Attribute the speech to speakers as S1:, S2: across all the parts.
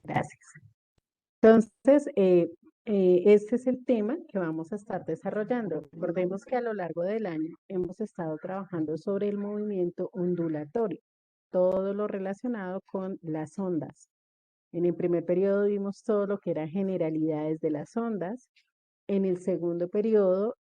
S1: Gracias. Entonces, este es el tema que vamos a estar desarrollando. Recordemos que a lo largo del año hemos estado trabajando sobre el movimiento ondulatorio, todo lo relacionado con las ondas. En el primer periodo vimos todo lo que eran generalidades de las ondas. En el segundo periodo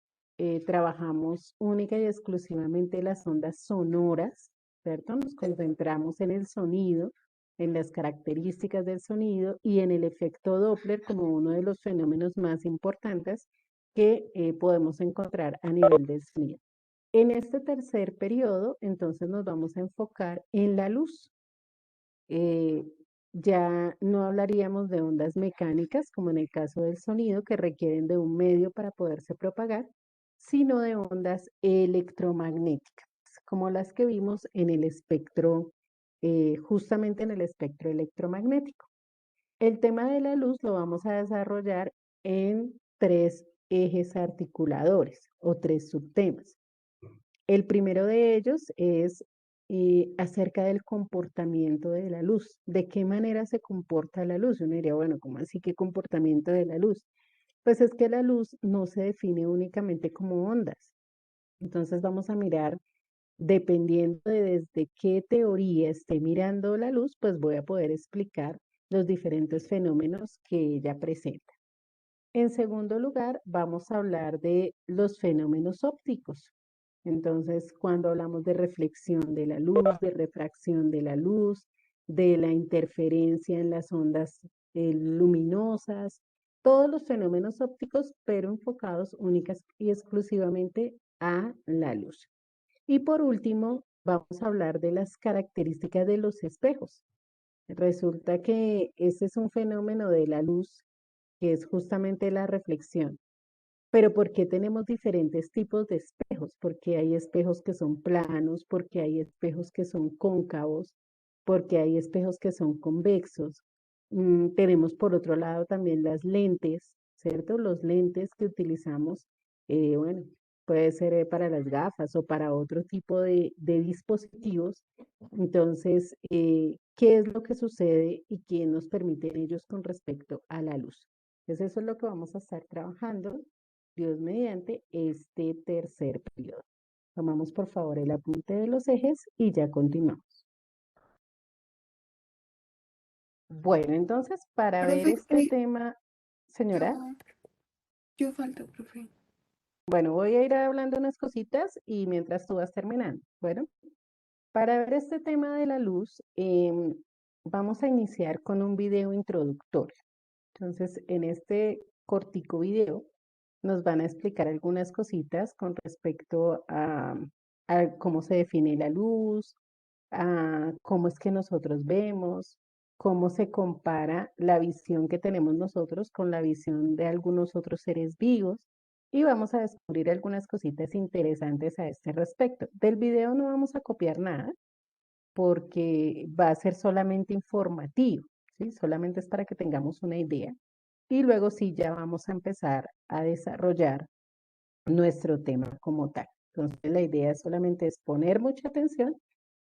S1: trabajamos única y exclusivamente las ondas sonoras, ¿cierto? Nos concentramos en el sonido, en las características del sonido y en el efecto Doppler como uno de los fenómenos más importantes que podemos encontrar a nivel del sonido. En este tercer periodo, entonces nos vamos a enfocar en la luz. Eh, ya no hablaríamos de ondas mecánicas, como en el caso del sonido, que requieren de un medio para poderse propagar, sino de ondas electromagnéticas, como las que vimos en el espectro, justamente en el espectro electromagnético. El tema de la luz lo vamos a desarrollar en tres ejes articuladores o tres subtemas. El primero de ellos es acerca del comportamiento de la luz. ¿De qué manera se comporta la luz? Uno diría, bueno, ¿cómo así qué comportamiento de la luz? Pues es que la luz no se define únicamente como ondas. Entonces vamos a mirar, dependiendo de desde qué teoría esté mirando la luz, pues voy a poder explicar los diferentes fenómenos que ella presenta. En segundo lugar, vamos a hablar de los fenómenos ópticos. Entonces, cuando hablamos de reflexión de la luz, de refracción de la luz, de la interferencia en las ondas luminosas, todos los fenómenos ópticos, pero enfocados únicas y exclusivamente a la luz. Y por último, vamos a hablar de las características de los espejos. Resulta que ese es un fenómeno de la luz que es justamente la reflexión. Pero ¿por qué tenemos diferentes tipos de espejos? Porque hay espejos que son planos, porque hay espejos que son cóncavos, porque hay espejos que son convexos. Tenemos por otro lado también las lentes, ¿cierto? Los lentes que utilizamos, bueno, puede ser para las gafas o para otro tipo de dispositivos. Entonces, ¿qué es lo que sucede y qué nos permiten ellos con respecto a la luz? Entonces, eso es lo que vamos a estar trabajando, Dios mediante, este tercer periodo. Tomamos por favor el apunte de los ejes y ya continuamos. Bueno, entonces para ver
S2: Profe,
S1: este tema, señora,
S2: yo falto, profe.
S1: bueno, voy a ir hablando unas cositas y mientras tú vas terminando. Bueno, para ver este tema de la luz, vamos a iniciar con un video introductorio. Entonces, en este cortico video nos van a explicar algunas cositas con respecto a cómo se define la luz, a cómo es que nosotros vemos, cómo se compara la visión que tenemos nosotros con la visión de algunos otros seres vivos. Y vamos a descubrir algunas cositas interesantes a este respecto. Del video no vamos a copiar nada porque va a ser solamente informativo, ¿sí? Solamente es para que tengamos una idea. Y luego sí ya vamos a empezar a desarrollar nuestro tema como tal. Entonces la idea solamente es poner mucha atención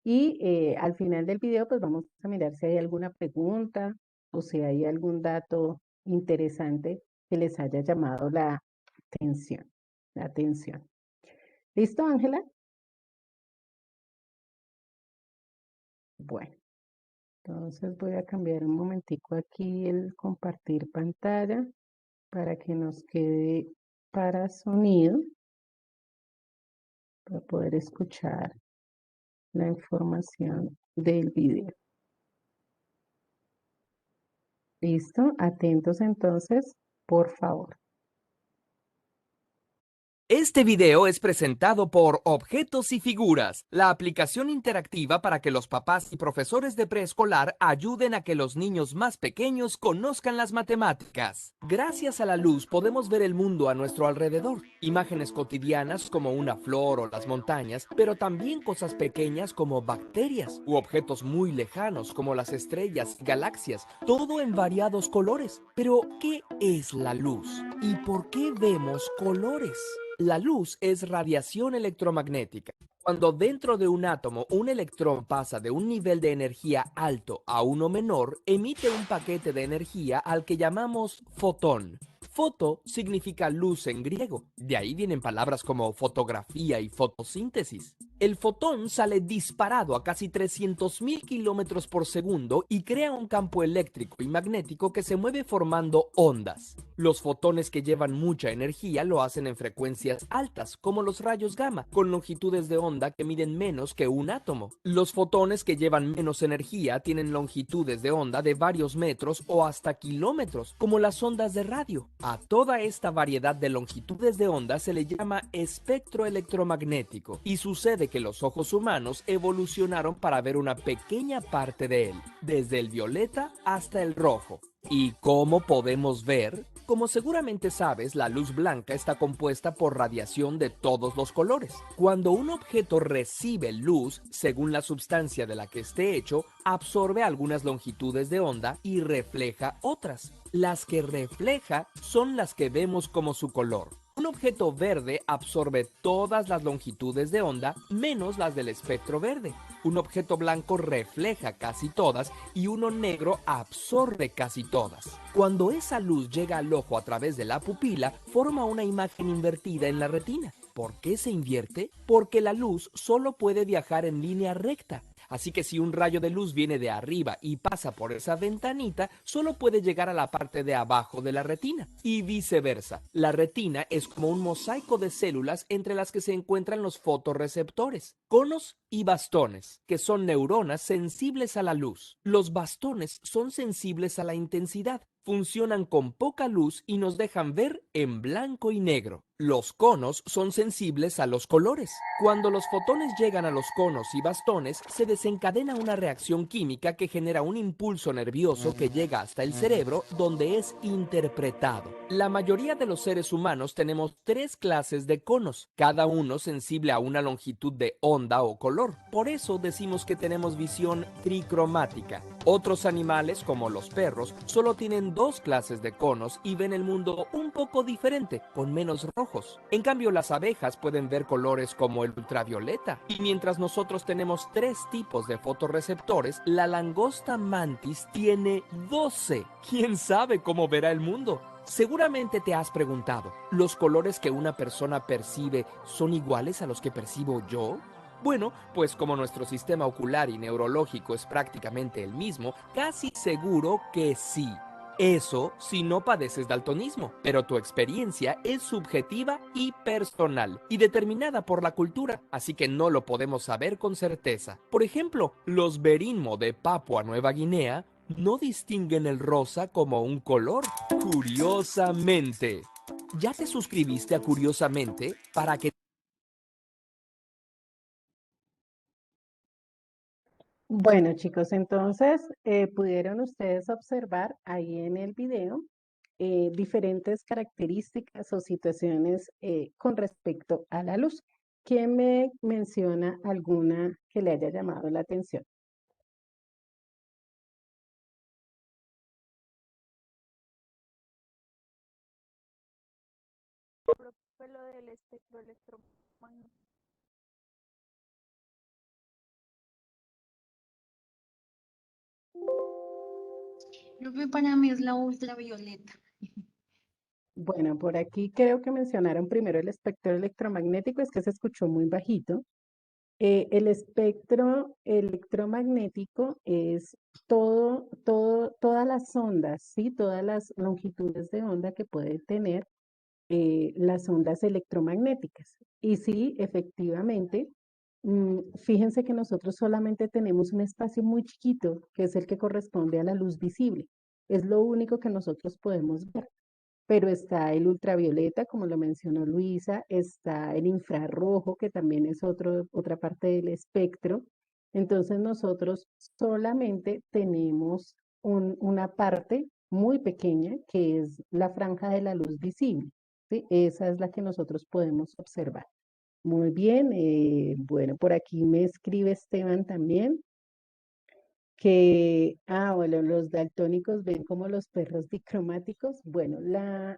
S1: y al final del video pues vamos a mirar si hay alguna pregunta o si hay algún dato interesante que les haya llamado la atención. La atención. ¿Listo, Ángela? Bueno, entonces voy a cambiar un momentico aquí el compartir pantalla para que nos quede para sonido, para poder escuchar la información del video. ¿Listo? Atentos entonces, por favor.
S3: Este video es presentado por Objetos y Figuras, la aplicación interactiva para que los papás y profesores de preescolar ayuden a que los niños más pequeños conozcan las matemáticas. Gracias a la luz podemos ver el mundo a nuestro alrededor, imágenes cotidianas como una flor o las montañas, pero también cosas pequeñas como bacterias u objetos muy lejanos como las estrellas y galaxias, todo en variados colores. Pero, ¿qué es la luz? ¿Y por qué vemos colores? La luz es radiación electromagnética. Cuando dentro de un átomo un electrón pasa de un nivel de energía alto a uno menor, emite un paquete de energía al que llamamos fotón. Foto significa luz en griego, de ahí vienen palabras como fotografía y fotosíntesis. El fotón sale disparado a casi 300.000 kilómetros por segundo y crea un campo eléctrico y magnético que se mueve formando ondas. Los fotones que llevan mucha energía lo hacen en frecuencias altas, como los rayos gamma, con longitudes de onda que miden menos que un átomo. Los fotones que llevan menos energía tienen longitudes de onda de varios metros o hasta kilómetros, como las ondas de radio. A toda esta variedad de longitudes de onda se le llama espectro electromagnético, y sucede que los ojos humanos evolucionaron para ver una pequeña parte de él, desde el violeta hasta el rojo. ¿Y cómo podemos ver? Como seguramente sabes, la luz blanca está compuesta por radiación de todos los colores. Cuando un objeto recibe luz, según la sustancia de la que esté hecho, absorbe algunas longitudes de onda y refleja otras. Las que refleja son las que vemos como su color. Un objeto verde absorbe todas las longitudes de onda menos las del espectro verde. Un objeto blanco refleja casi todas y uno negro absorbe casi todas. Cuando esa luz llega al ojo a través de la pupila, forma una imagen invertida en la retina. ¿Por qué se invierte? Porque la luz solo puede viajar en línea recta. Así que si un rayo de luz viene de arriba y pasa por esa ventanita, solo puede llegar a la parte de abajo de la retina. Y viceversa. La retina es como un mosaico de células entre las que se encuentran los fotorreceptores, conos y bastones, que son neuronas sensibles a la luz. Los bastones son sensibles a la intensidad, funcionan con poca luz y nos dejan ver en blanco y negro. Los conos son sensibles a los colores. Cuando los fotones llegan a los conos y bastones, se desencadena una reacción química que genera un impulso nervioso que llega hasta el cerebro, donde es interpretado. La mayoría de los seres humanos tenemos 3 clases de conos, cada uno sensible a una longitud de onda o color. Por eso decimos que tenemos visión tricromática. Otros animales, como los perros, solo tienen 2 clases de conos y ven el mundo un poco diferente, con menos rojos. En cambio, las abejas pueden ver colores como el ultravioleta. Y mientras nosotros tenemos 3 tipos de fotorreceptores, la langosta mantis tiene 12. ¿Quién sabe cómo verá el mundo? Seguramente te has preguntado, ¿los colores que una persona percibe son iguales a los que percibo yo? Bueno, pues como nuestro sistema ocular y neurológico es prácticamente el mismo, casi seguro que sí. Eso si no padeces daltonismo, pero tu experiencia es subjetiva y personal, y determinada por la cultura, así que no lo podemos saber con certeza. Por ejemplo, los Berinmo de Papua Nueva Guinea no distinguen el rosa como un color. Curiosamente. ¿Ya te suscribiste a Curiosamente para que...
S1: Bueno, chicos, entonces pudieron ustedes observar ahí en el video diferentes características o situaciones con respecto a la luz. ¿Quién me menciona alguna que le haya llamado la atención?
S4: Fue lo del espectro electromagnético.
S2: Profe, para mí es la ultravioleta.
S1: Bueno, por aquí creo que mencionaron primero el espectro electromagnético, es que se escuchó muy bajito. El espectro electromagnético es todas las ondas, ¿sí? Todas las longitudes de onda que puede tener las ondas electromagnéticas. Y sí, efectivamente, fíjense que nosotros solamente tenemos un espacio muy chiquito, que es el que corresponde a la luz visible. Es lo único que nosotros podemos ver. Pero está el ultravioleta, como lo mencionó Luisa, está el infrarrojo, que también es otra parte del espectro. Entonces nosotros solamente tenemos una parte muy pequeña, que es la franja de la luz visible, ¿sí? Esa es la que nosotros podemos observar. Muy bien, bueno, por aquí me escribe Esteban también bueno, los daltónicos ven como los perros dicromáticos. Bueno, la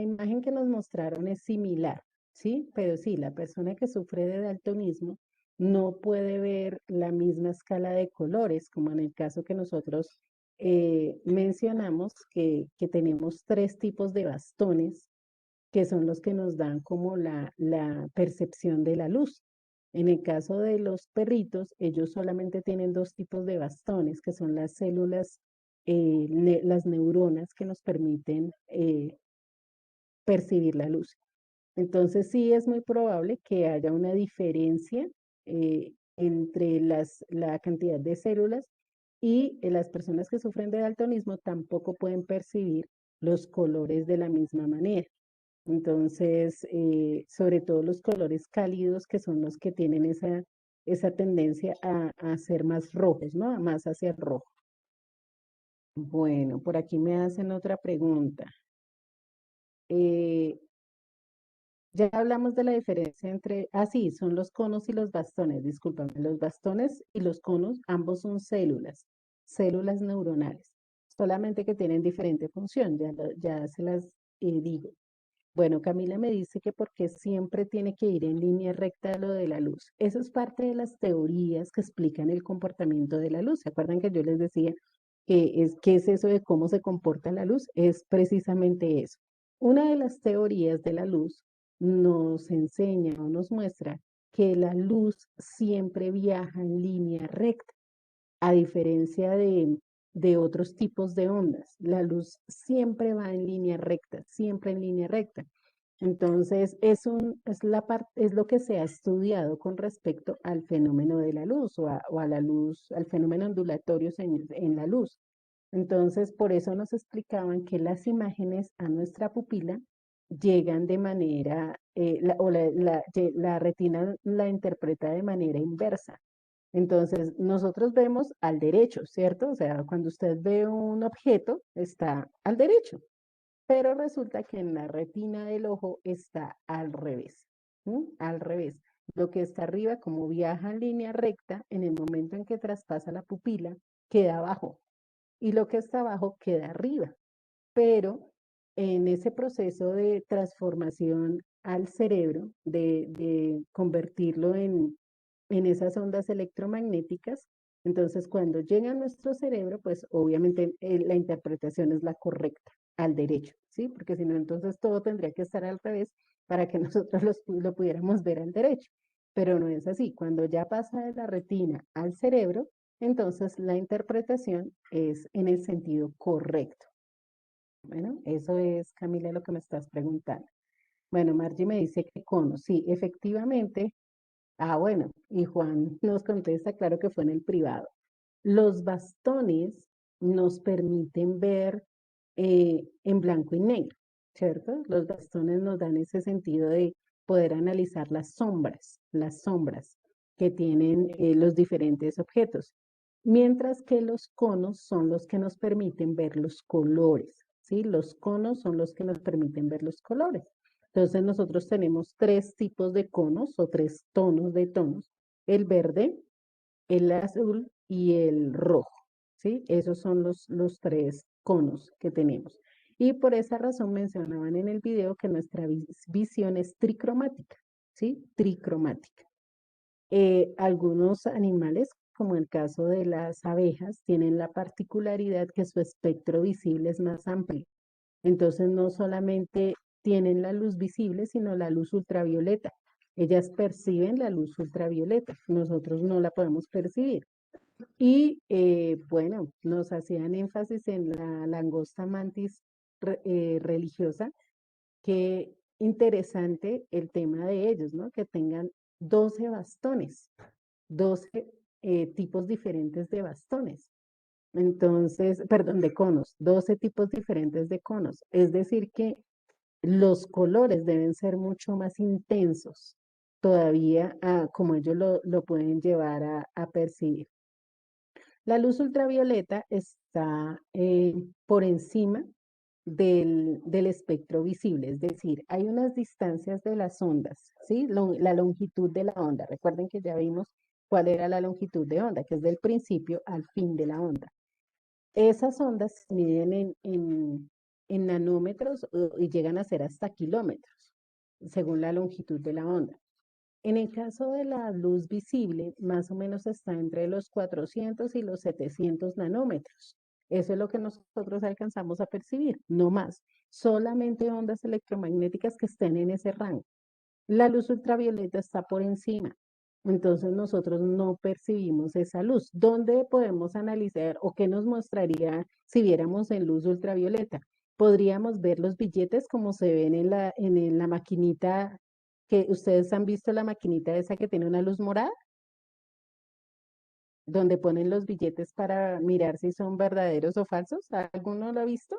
S1: imagen que nos mostraron es similar, ¿sí? Pero sí, la persona que sufre de daltonismo no puede ver la misma escala de colores, como en el caso que nosotros mencionamos, que tenemos tres tipos de bastones que son los que nos dan como la percepción de la luz. En el caso de los perritos, ellos solamente tienen dos tipos de bastones, que son las células, las neuronas que nos permiten percibir la luz. Entonces sí es muy probable que haya una diferencia entre la cantidad de células y las personas que sufren de daltonismo tampoco pueden percibir los colores de la misma manera. Entonces, sobre todo los colores cálidos, que son los que tienen esa tendencia a ser más rojos, ¿no? Más hacia el rojo. Bueno, por aquí me hacen otra pregunta. Eh, ya hablamos de la diferencia entre, sí, son los conos y los bastones, discúlpame, los bastones y los conos, ambos son células neuronales, solamente que tienen diferente función, ya se las digo. Bueno, Camila me dice que porque siempre tiene que ir en línea recta lo de la luz. Eso es parte de las teorías que explican el comportamiento de la luz. ¿Se acuerdan que yo les decía qué es eso de cómo se comporta la luz? Es precisamente eso. Una de las teorías de la luz nos enseña o nos muestra que la luz siempre viaja en línea recta, a diferencia de otros tipos de ondas. La luz siempre va en línea recta, siempre en línea recta. Entonces, es lo que se ha estudiado con respecto al fenómeno de la luz o a la luz, al fenómeno ondulatorio en la luz. Entonces, por eso nos explicaban que las imágenes a nuestra pupila llegan de manera, la retina la interpreta de manera inversa. Entonces, nosotros vemos al derecho, ¿cierto? O sea, cuando usted ve un objeto, está al derecho, pero resulta que en la retina del ojo está al revés, ¿sí? Al revés. Lo que está arriba, como viaja en línea recta, en el momento en que traspasa la pupila, queda abajo, y lo que está abajo queda arriba. Pero en ese proceso de transformación al cerebro, de convertirlo en esas ondas electromagnéticas, entonces cuando llega a nuestro cerebro, pues obviamente la interpretación es la correcta, al derecho, ¿sí? Porque si no, entonces todo tendría que estar al revés para que nosotros lo pudiéramos ver al derecho. Pero no es así. Cuando ya pasa de la retina al cerebro, entonces la interpretación es en el sentido correcto. Bueno, eso es, Camila, lo que me estás preguntando. Bueno, Margie me dice que cono. Sí, efectivamente. Bueno, y Juan nos contesta, claro que fue en el privado. Los bastones nos permiten ver en blanco y negro, ¿cierto? Los bastones nos dan ese sentido de poder analizar las sombras que tienen los diferentes objetos, mientras que los conos son los que nos permiten ver los colores, ¿sí? Los conos son los que nos permiten ver los colores. Entonces nosotros tenemos tres tipos de conos o tres tonos de tonos: el verde, el azul y el rojo, ¿sí? Esos son los tres conos que tenemos. Y por esa razón mencionaban en el video que nuestra visión es tricromática, ¿sí? Tricromática. Algunos animales, como el caso de las abejas, tienen la particularidad que su espectro visible es más amplio. Entonces no solamente tienen la luz visible, sino la luz ultravioleta. Ellas perciben la luz ultravioleta, nosotros no la podemos percibir. Y bueno, nos hacían énfasis en la langosta mantis religiosa. Qué interesante el tema de ellos, ¿no? Que tengan 12 bastones, 12 tipos diferentes de bastones. Entonces, perdón, de conos, 12 tipos diferentes de conos. Es decir, que los colores deben ser mucho más intensos todavía como ellos lo pueden llevar a percibir. La luz ultravioleta está por encima del espectro visible, es decir, hay unas distancias de las ondas, ¿sí? La longitud de la onda. Recuerden que ya vimos cuál era la longitud de onda, que es del principio al fin de la onda. Esas ondas se miden en nanómetros y llegan a ser hasta kilómetros. según la longitud de la onda. En el caso de la luz visible, más o menos está entre los 400 y los 700 nanómetros. Eso es lo que nosotros alcanzamos a percibir, no más. Solamente ondas electromagnéticas que estén en ese rango. La luz ultravioleta está por encima. Entonces nosotros no percibimos esa luz. ¿Dónde podemos analizar o qué nos mostraría si viéramos en luz ultravioleta? Podríamos ver los billetes como se ven en la maquinita que ustedes han visto, la maquinita esa que tiene una luz morada, donde ponen los billetes para mirar si son verdaderos o falsos. ¿Alguno lo ha visto?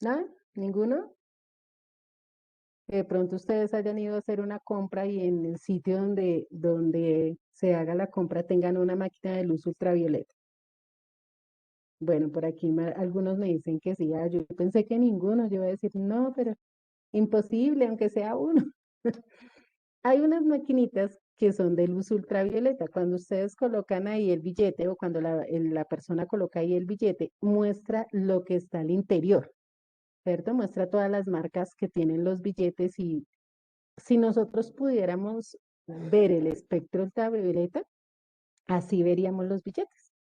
S1: ¿Nada? ¿Ninguno? Que de pronto ustedes hayan ido a hacer una compra y en el sitio donde se haga la compra tengan una máquina de luz ultravioleta. Bueno, por aquí algunos me dicen que sí. Yo pensé que ninguno. Yo iba a decir, no, pero imposible, aunque sea uno. Hay unas maquinitas que son de luz ultravioleta. Cuando ustedes colocan ahí el billete o cuando la persona coloca ahí el billete, muestra lo que está al interior, ¿cierto? Muestra todas las marcas que tienen los billetes y si nosotros pudiéramos ver el espectro ultravioleta, así veríamos los billetes,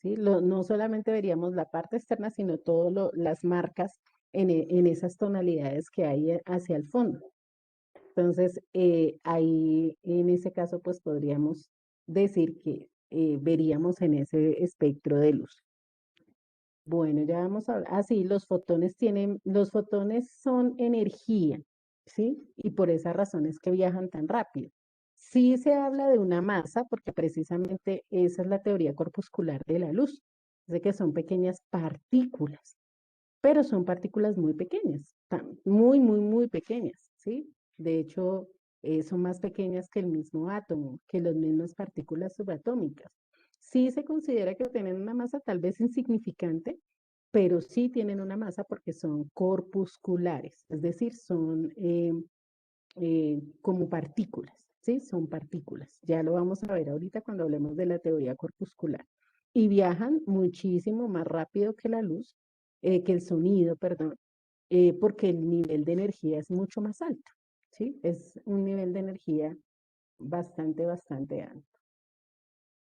S1: ¿sí? No solamente veríamos la parte externa, sino todas las marcas en esas tonalidades que hay hacia el fondo. Entonces, ahí en ese caso, pues podríamos decir que veríamos en ese espectro de luz. Bueno, ya vamos a hablar. Ah, sí, los fotones son energía, ¿sí? Y por esa razón es que viajan tan rápido. Sí se habla de una masa, porque precisamente esa es la teoría corpuscular de la luz, es de que son pequeñas partículas, pero son partículas muy pequeñas, muy, muy, muy pequeñas, ¿sí? De hecho, son más pequeñas que el mismo átomo, que las mismas partículas subatómicas. Sí se considera que tienen una masa tal vez insignificante, pero sí tienen una masa porque son corpusculares, es decir, son como partículas, ¿sí? Son partículas. Ya lo vamos a ver ahorita cuando hablemos de la teoría corpuscular. Y viajan muchísimo más rápido que la luz, que el sonido, perdón, porque el nivel de energía es mucho más alto, ¿sí? Es un nivel de energía bastante, bastante alto.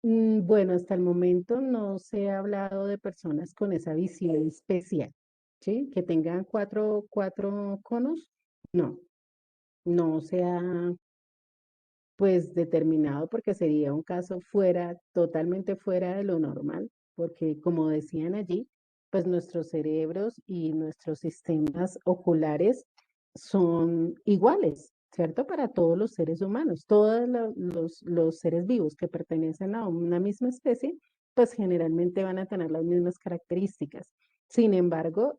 S1: Bueno, hasta el momento no se ha hablado de personas con esa visión especial, ¿sí? Que tengan cuatro conos, no, no se ha pues determinado porque sería un caso totalmente fuera de lo normal, porque como decían allí, pues nuestros cerebros y nuestros sistemas oculares son iguales, ¿cierto? Para todos los seres humanos, todos los seres vivos que pertenecen a una misma especie, pues generalmente van a tener las mismas características. Sin embargo,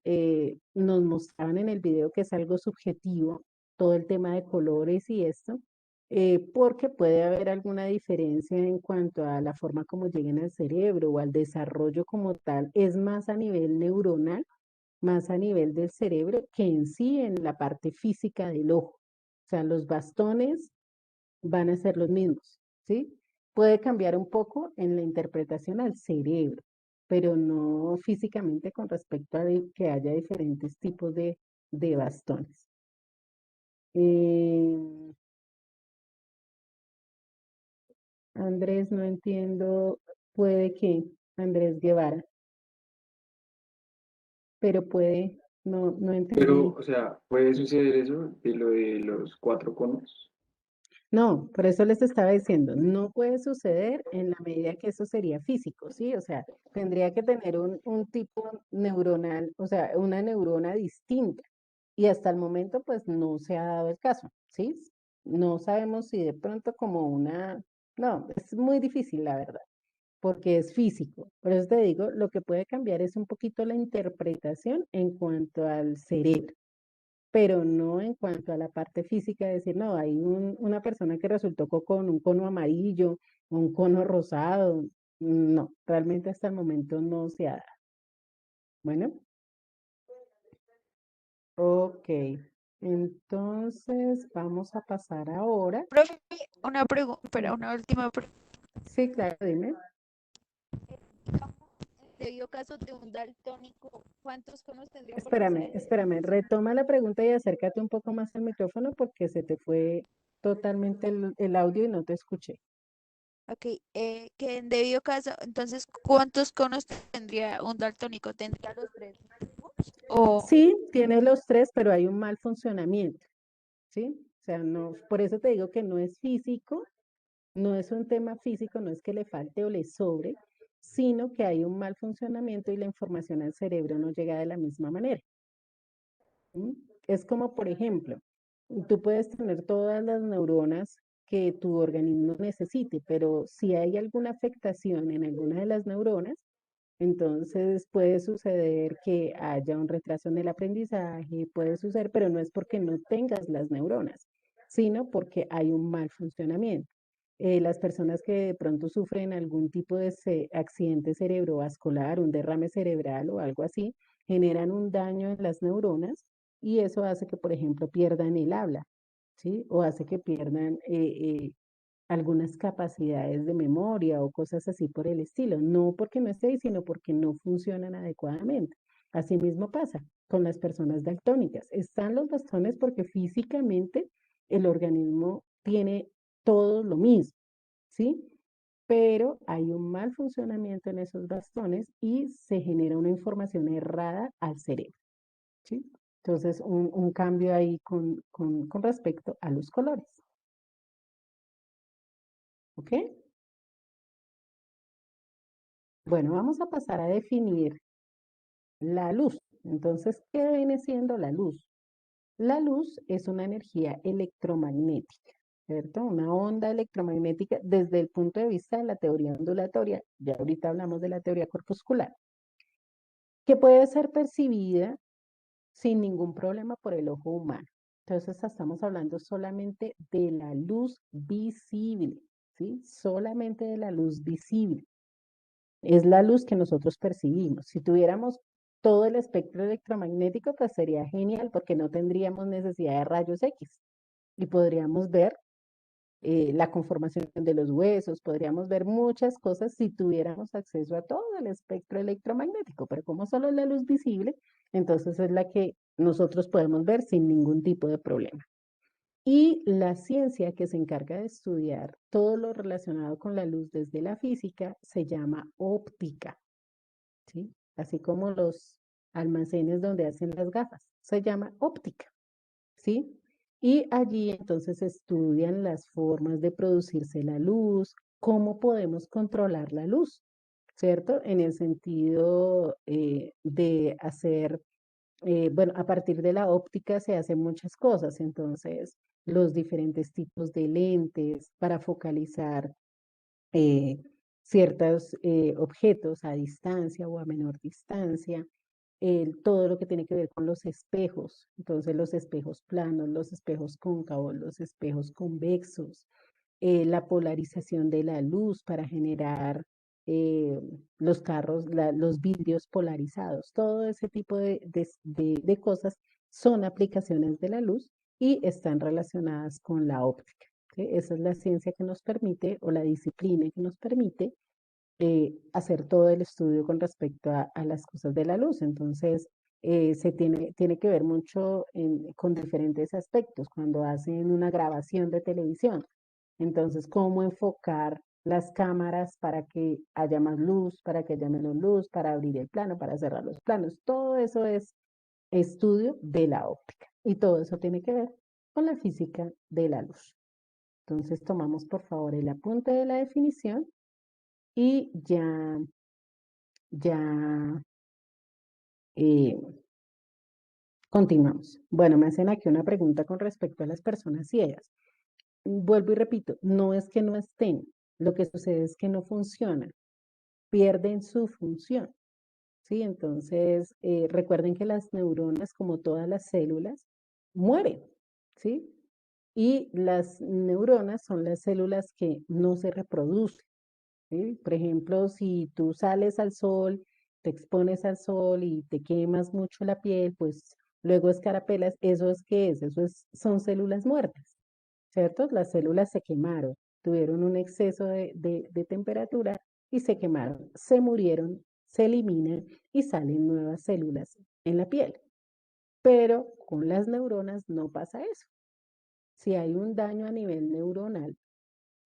S1: nos mostraban en el video que es algo subjetivo, todo el tema de colores y esto porque puede haber alguna diferencia en cuanto a la forma como lleguen al cerebro o al desarrollo como tal. Es más a nivel neuronal, más a nivel del cerebro que en sí en la parte física del ojo. O sea, los bastones van a ser los mismos, ¿sí? Puede cambiar un poco en la interpretación al cerebro, pero no físicamente con respecto a que haya diferentes tipos de bastones. Eh, Andrés, no entiendo, puede que Andrés Guevara, pero puede, no
S5: Pero,
S1: entendí.
S5: o sea, ¿puede suceder eso de lo de los cuatro conos?
S1: No, por eso les estaba diciendo, no puede suceder en la medida que eso sería físico, ¿sí? O sea, tendría que tener un tipo neuronal, o sea, una neurona distinta. Y hasta el momento, pues no se ha dado el caso, ¿sí? No sabemos si de pronto no, es muy difícil, la verdad, porque es físico. Por eso te digo, lo que puede cambiar es un poquito la interpretación en cuanto al cerebro, pero no en cuanto a la parte física, de decir, no, hay una persona que resultó con un cono amarillo, un cono rosado. No, realmente hasta el momento no se ha dado. Bueno, ok. Entonces vamos a pasar ahora.
S4: Profe, una pregunta, espera, una última pregunta.
S1: Sí, claro, dime.
S4: debido caso de un daltónico, ¿cuántos conos tendría por ser
S1: Espérame, retoma la pregunta y acércate un poco más al micrófono porque se te fue totalmente el audio y no te escuché.
S4: Ok, que en debido caso, entonces, ¿cuántos conos tendría un daltónico? ¿Tendría los tres máximos? O,
S1: Sí, tiene los tres, pero hay un mal funcionamiento, ¿sí? O sea, no, por eso te digo que no es físico, no es un tema físico, no es que le falte o le sobre, sino que hay un mal funcionamiento y la información al cerebro no llega de la misma manera. ¿Sí? Es como, por ejemplo, tú puedes tener todas las neuronas que tu organismo necesite, pero si hay alguna afectación en alguna de las neuronas, entonces puede suceder que haya un retraso en el aprendizaje, puede suceder, pero no es porque no tengas las neuronas, sino porque hay un mal funcionamiento. Las personas que de pronto sufren algún tipo de accidente cerebrovascular, un derrame cerebral o algo así, generan un daño en las neuronas y eso hace que, por ejemplo, pierdan el habla, ¿sí? O hace que pierdan algunas capacidades de memoria o cosas así por el estilo. No porque no esté ahí, sino porque no funcionan adecuadamente. Asimismo pasa con las personas daltónicas. Están los bastones porque físicamente el organismo tiene todo lo mismo, ¿sí? Pero hay un mal funcionamiento en esos bastones y se genera una información errada al cerebro, ¿sí? Entonces, un cambio ahí con respecto a los colores, ¿ok? Bueno, vamos a pasar a definir la luz. Entonces, ¿qué viene siendo la luz? La luz es una energía electromagnética, ¿cierto? Una onda electromagnética desde el punto de vista de la teoría ondulatoria, ya ahorita hablamos de la teoría corpuscular, que puede ser percibida sin ningún problema por el ojo humano. Entonces, estamos hablando solamente de la luz visible, ¿sí? Solamente de la luz visible. Es la luz que nosotros percibimos. Si tuviéramos todo el espectro electromagnético, pues sería genial porque no tendríamos necesidad de rayos X y podríamos ver la conformación de los huesos, podríamos ver muchas cosas si tuviéramos acceso a todo el espectro electromagnético, pero como solo es la luz visible, entonces es la que nosotros podemos ver sin ningún tipo de problema. Y la ciencia que se encarga de estudiar todo lo relacionado con la luz desde la física se llama óptica, ¿sí? Así como los almacenes donde hacen las gafas, se llama óptica, ¿sí? Y allí entonces estudian las formas de producirse la luz, cómo podemos controlar la luz, ¿cierto? En el sentido de hacer, bueno, a partir de la óptica se hacen muchas cosas, entonces los diferentes tipos de lentes para focalizar eh, ciertos objetos a distancia o a menor distancia, todo lo que tiene que ver con los espejos, entonces los espejos planos, los espejos cóncavos, los espejos convexos, la polarización de la luz para generar eh, los carros, los vidrios polarizados, todo ese tipo de cosas son aplicaciones de la luz y están relacionadas con la óptica. ¿Sí? Esa es la ciencia que nos permite o la disciplina que nos permite hacer todo el estudio con respecto a las cosas de la luz. Entonces, tiene que ver mucho con diferentes aspectos cuando hacen una grabación de televisión. Entonces, cómo enfocar las cámaras para que haya más luz, para que haya menos luz, para abrir el plano, para cerrar los planos. Todo eso es estudio de la óptica. Y todo eso tiene que ver con la física de la luz. Entonces, tomamos por favor el apunte de la definición y ya eh, continuamos. Bueno, me hacen aquí una pregunta con respecto a las personas ciegas. Vuelvo y repito, no es que no estén, lo que sucede es que no funcionan, pierden su función, ¿sí? Entonces, recuerden que las neuronas, como todas las células, mueren, ¿sí? Y las neuronas son las células que no se reproducen. ¿Sí? Por ejemplo, si tú sales al sol, te expones al sol y te quemas mucho la piel, pues luego escarapelas, ¿eso es qué es? Son células muertas, ¿cierto? Las células se quemaron, tuvieron un exceso de temperatura y se quemaron, se murieron se eliminan y salen nuevas células en la piel. Pero con las neuronas no pasa eso. Si hay un daño a nivel neuronal,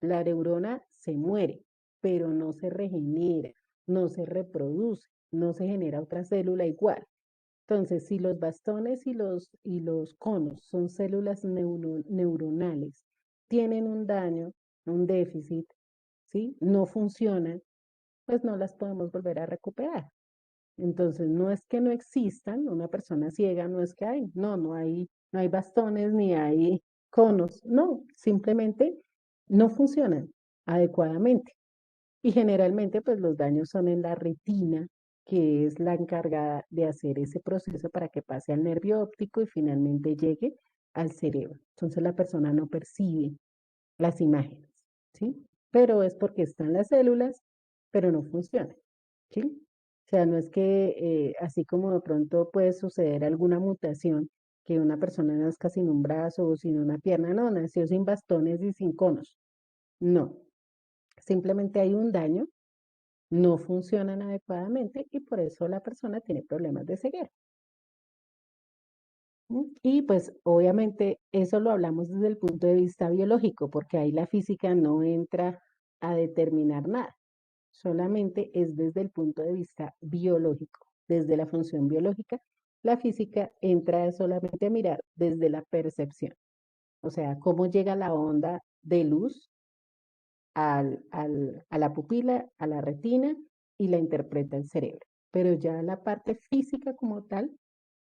S1: la neurona se muere, pero no se regenera, no se reproduce, no se genera otra célula igual. Entonces, si los bastones y los conos son células neuronales, tienen un daño, un déficit, ¿sí? No funcionan, pues no las podemos volver a recuperar. Entonces, no es que no existan, una persona ciega no es que hay, no hay bastones ni hay conos, no, simplemente no funcionan adecuadamente. Y generalmente, pues los daños son en la retina, que es la encargada de hacer ese proceso para que pase al nervio óptico y finalmente llegue al cerebro. Entonces, la persona no percibe las imágenes, ¿sí? Pero es porque están las células, pero no funcionan, ¿sí? O sea, no es que así como de pronto puede suceder alguna mutación, que una persona nazca sin un brazo o sin una pierna, no, nació sin bastones y sin conos, no. Simplemente hay un daño, no funcionan adecuadamente y por eso la persona tiene problemas de ceguera. Y pues obviamente eso lo hablamos desde el punto de vista biológico, porque ahí la física no entra a determinar nada, solamente es desde el punto de vista biológico, desde la función biológica. La física entra solamente a mirar desde la percepción, o sea, cómo llega la onda de luz a la pupila, a la retina y la interpreta el cerebro. Pero ya la parte física como tal,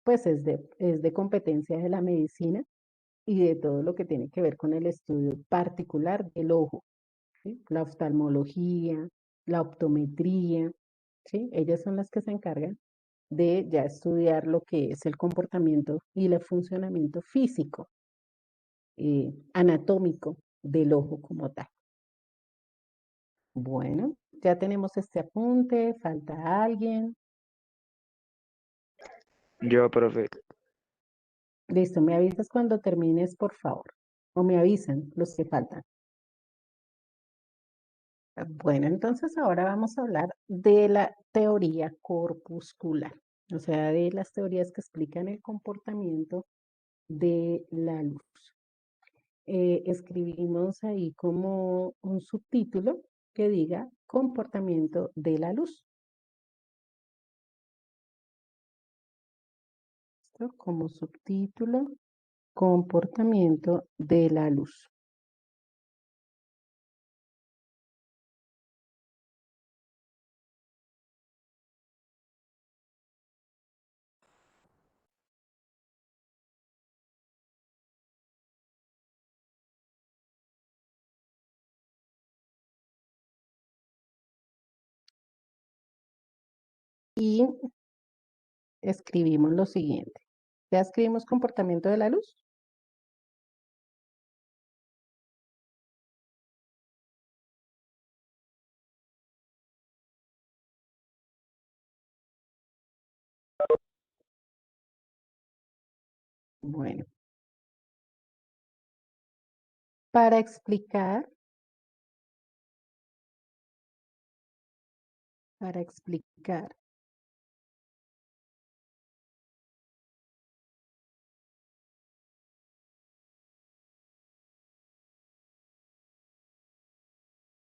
S1: pues es de competencia de la medicina y de todo lo que tiene que ver con el estudio particular del ojo, ¿sí? La oftalmología, la optometría, ¿sí? Ellas son las que se encargan de ya estudiar lo que es el comportamiento y el funcionamiento físico, anatómico del ojo como tal. Bueno, ya tenemos este apunte, falta alguien.
S5: Yo, profe.
S1: Listo, me avisas cuando termines, por favor. O me avisan los que faltan. Bueno, entonces ahora vamos a hablar de la teoría corpuscular, o sea, de las teorías que explican el comportamiento de la luz. Escribimos ahí como un subtítulo que diga comportamiento de la luz. ¿Listo? Como subtítulo, comportamiento de la luz. Y escribimos lo siguiente. ¿Ya escribimos comportamiento de la luz? Bueno, para explicar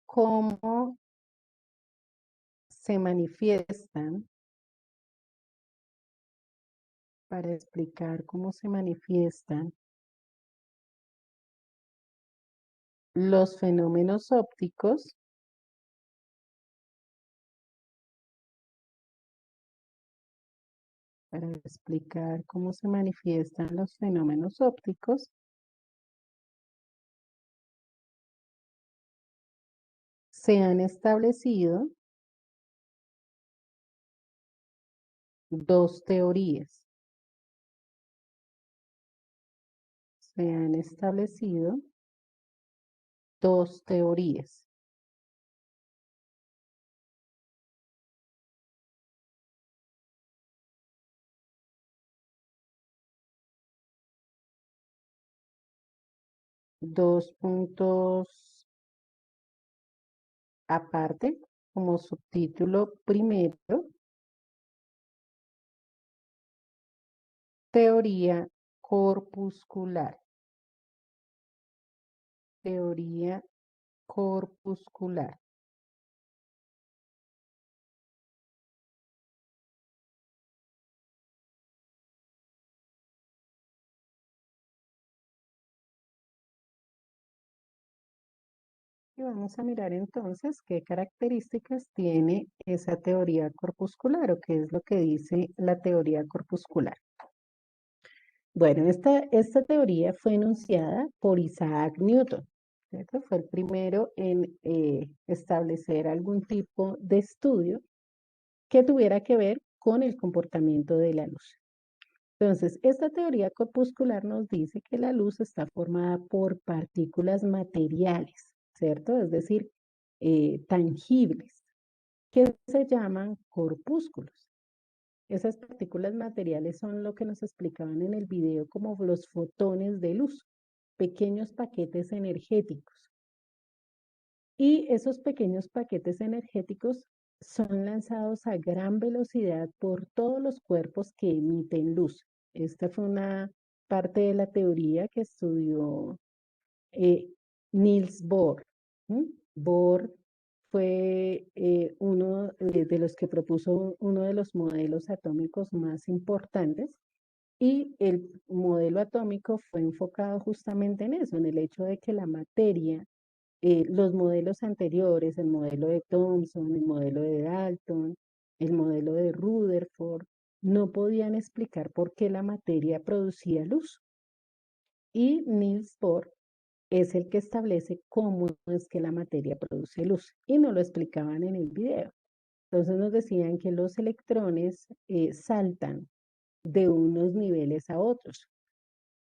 S1: cómo se manifiestan, para explicar cómo se manifiestan los fenómenos ópticos, para explicar cómo se manifiestan los fenómenos ópticos, se han establecido dos teorías. Se han establecido dos teorías. Dos puntos aparte, como subtítulo primero, teoría corpuscular. Teoría corpuscular. Y vamos a mirar entonces qué características tiene esa teoría corpuscular o qué es lo que dice la teoría corpuscular. Bueno, esta teoría fue enunciada por Isaac Newton, ¿cierto? Fue el primero en establecer algún tipo de estudio que tuviera que ver con el comportamiento de la luz. Entonces, esta teoría corpuscular nos dice que la luz está formada por partículas materiales, ¿cierto? Es decir, tangibles, que se llaman corpúsculos. Esas partículas materiales son lo que nos explicaban en el video como los fotones de luz, pequeños paquetes energéticos. Y esos pequeños paquetes energéticos son lanzados a gran velocidad por todos los cuerpos que emiten luz. Esta fue una parte de la teoría que estudió Niels Bohr. Bohr fue uno de los que propuso uno de los modelos atómicos más importantes y el modelo atómico fue enfocado justamente en eso, en el hecho de que la materia, los modelos anteriores, el modelo de Thomson, el modelo de Dalton, el modelo de Rutherford, no podían explicar por qué la materia producía luz. Y Niels Bohr es el que establece cómo es que la materia produce luz y no lo explicaban en el video. Entonces nos decían que los electrones saltan de unos niveles a otros.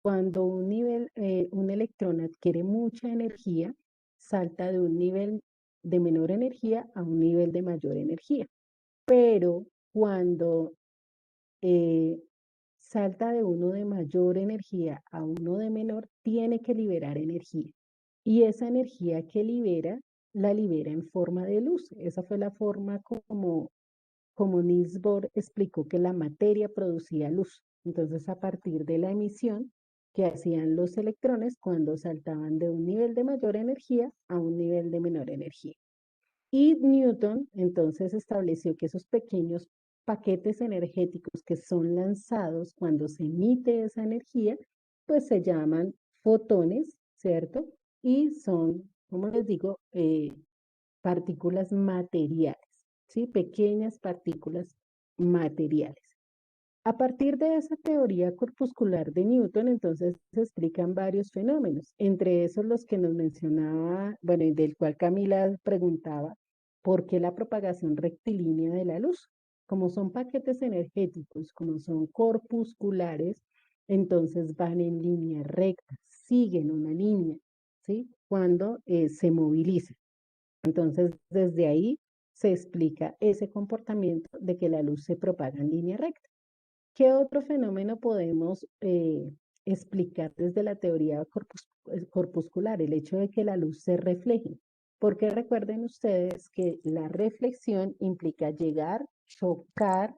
S1: Cuando un electrón adquiere mucha energía, salta de un nivel de menor energía a un nivel de mayor energía. Pero cuando salta de uno de mayor energía a uno de menor, tiene que liberar energía. Y esa energía que libera, la libera en forma de luz. Esa fue la forma como Niels Bohr explicó que la materia producía luz. Entonces, a partir de la emisión que hacían los electrones cuando saltaban de un nivel de mayor energía a un nivel de menor energía. Y Newton entonces estableció que esos pequeños paquetes energéticos que son lanzados cuando se emite esa energía, pues se llaman fotones, ¿cierto? Y son, como les digo, partículas materiales, ¿sí? Pequeñas partículas materiales. A partir de esa teoría corpuscular de Newton, entonces se explican varios fenómenos, entre esos los que nos mencionaba, bueno, y del cual Camila preguntaba, ¿por qué la propagación rectilínea de la luz? Como son paquetes energéticos, como son corpusculares, entonces van en línea recta, siguen una línea, ¿sí? Cuando se movilizan. Entonces, desde ahí se explica ese comportamiento de que la luz se propaga en línea recta. ¿Qué otro fenómeno podemos explicar desde la teoría corpuscular? El hecho de que la luz se refleje. Porque recuerden ustedes que la reflexión implica llegar, chocar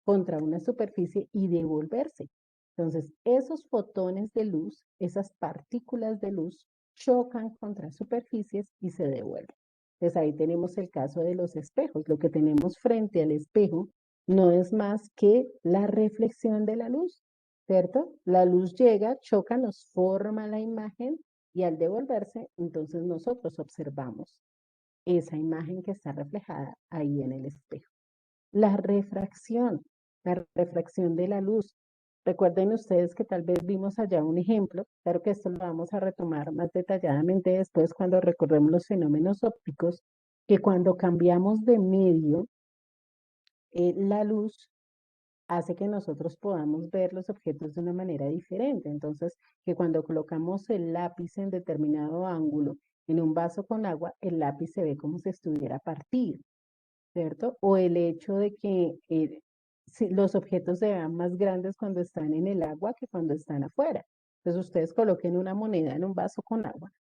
S1: contra una superficie y devolverse. Entonces, esos fotones de luz, esas partículas de luz, chocan contra superficies y se devuelven. Entonces, ahí tenemos el caso de los espejos. Lo que tenemos frente al espejo no es más que la reflexión de la luz, ¿cierto? La luz llega, choca, nos forma la imagen y al devolverse, entonces nosotros observamos esa imagen que está reflejada ahí en el espejo. La refracción de la luz. Recuerden ustedes que tal vez vimos allá un ejemplo, claro que esto lo vamos a retomar más detalladamente después cuando recordemos los fenómenos ópticos, que cuando cambiamos de medio, la luz hace que nosotros podamos ver los objetos de una manera diferente. Entonces, que cuando colocamos el lápiz en determinado ángulo en un vaso con agua, el lápiz se ve como si estuviera partido, ¿cierto? O el hecho de que los objetos se vean más grandes cuando están en el agua que cuando están afuera. Entonces, ustedes coloquen una moneda en un vaso con agua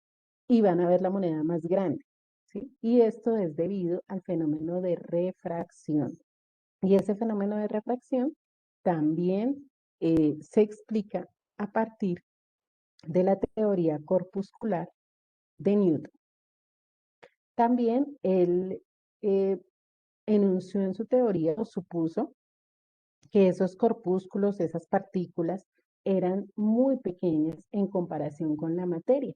S1: y van a ver la moneda más grande, ¿sí? Y esto es debido al fenómeno de refracción. Y ese fenómeno de refracción también se explica a partir de la teoría corpuscular de Newton. También él enunció en su teoría o supuso que esos corpúsculos, esas partículas, eran muy pequeñas en comparación con la materia.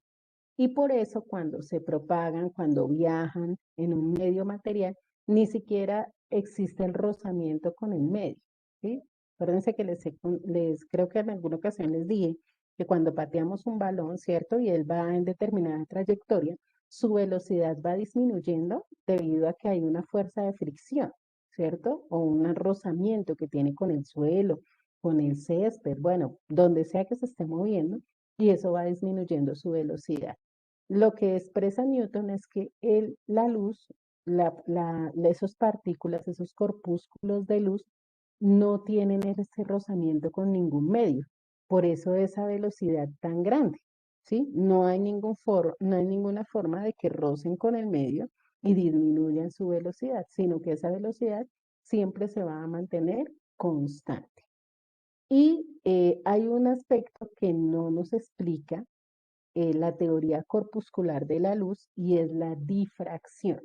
S1: Y por eso cuando se propagan, cuando viajan en un medio material, ni siquiera existe el rozamiento con el medio, ¿sí? Acuérdense que creo que en alguna ocasión les dije que cuando pateamos un balón, ¿cierto? Y él va en determinada trayectoria, su velocidad va disminuyendo debido a que hay una fuerza de fricción, ¿cierto? O un rozamiento que tiene con el suelo, con el césped, bueno, donde sea que se esté moviendo, y eso va disminuyendo su velocidad. Lo que expresa Newton es que la luz, esos partículas, esos corpúsculos de luz, no tienen ese rozamiento con ningún medio. Por eso esa velocidad tan grande, ¿sí? No hay ninguna forma de que rocen con el medio y disminuyan su velocidad, sino que esa velocidad siempre se va a mantener constante. Y hay un aspecto que no nos explica la teoría corpuscular de la luz y es la difracción,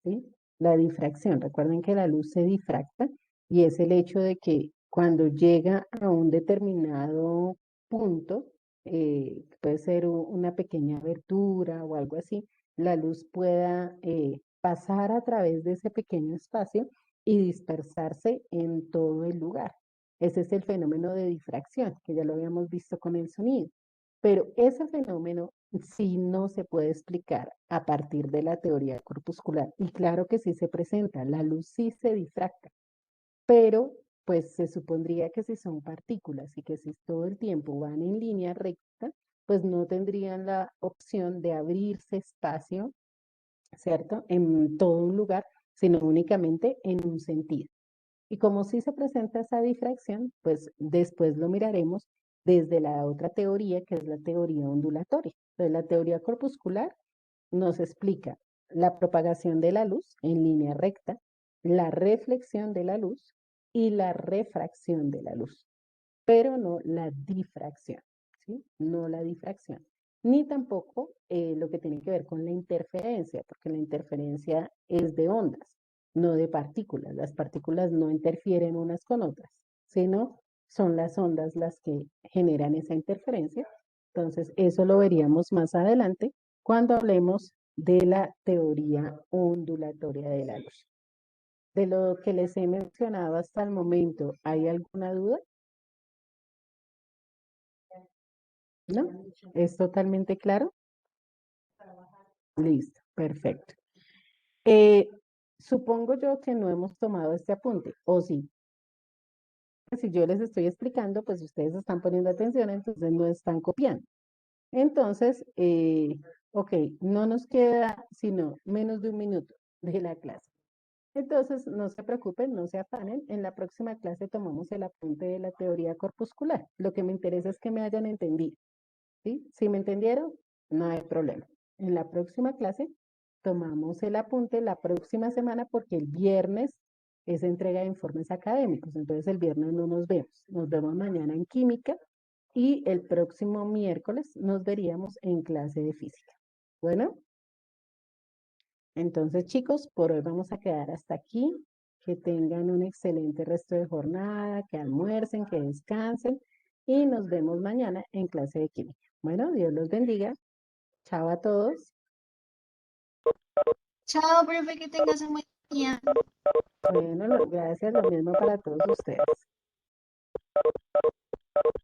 S1: ¿sí? La difracción, recuerden que la luz se difracta y es el hecho de que cuando llega a un determinado punto, puede ser una pequeña abertura o algo así, la luz pueda pasar a través de ese pequeño espacio y dispersarse en todo el lugar. Ese es el fenómeno de difracción, que ya lo habíamos visto con el sonido. Pero ese fenómeno sí no se puede explicar a partir de la teoría corpuscular. Y claro que sí se presenta, la luz sí se difracta, pero pues se supondría que si son partículas y que si todo el tiempo van en línea recta, pues no tendrían la opción de abrirse espacio, ¿cierto? En todo un lugar, sino únicamente en un sentido. Y como sí se presenta esa difracción, pues después lo miraremos desde la otra teoría, que es la teoría ondulatoria. Entonces, la teoría corpuscular nos explica la propagación de la luz en línea recta, la reflexión de la luz y la refracción de la luz, pero no la difracción, ¿sí? No la difracción. Ni tampoco lo que tiene que ver con la interferencia, porque la interferencia es de ondas, no de partículas. Las partículas no interfieren unas con otras, sino son las ondas las que generan esa interferencia. Entonces, eso lo veríamos más adelante cuando hablemos de la teoría ondulatoria de la luz. De lo que les he mencionado hasta el momento, ¿hay alguna duda? ¿No? ¿Es totalmente claro? Listo, perfecto. Supongo yo que no hemos tomado este apunte, ¿o sí? Si yo les estoy explicando, pues ustedes están poniendo atención, entonces no están copiando. Entonces, ok, no nos queda sino menos de un minuto de la clase. Entonces, no se preocupen, no se afanen. En la próxima clase tomamos el apunte de la teoría corpuscular. Lo que me interesa es que me hayan entendido, ¿sí? Si me entendieron, no hay problema. En la próxima clase tomamos el apunte la próxima semana porque el viernes es entrega de informes académicos. Entonces, el viernes no nos vemos. Nos vemos mañana en química y el próximo miércoles nos veríamos en clase de física. Bueno, entonces chicos, por hoy vamos a quedar hasta aquí. Que tengan un excelente resto de jornada, que almuercen, que descansen y nos vemos mañana en clase de química. Bueno, Dios los bendiga. Chao a todos.
S2: Chao, profe, que tengas un buen día.
S1: Bueno, gracias, lo mismo para todos ustedes.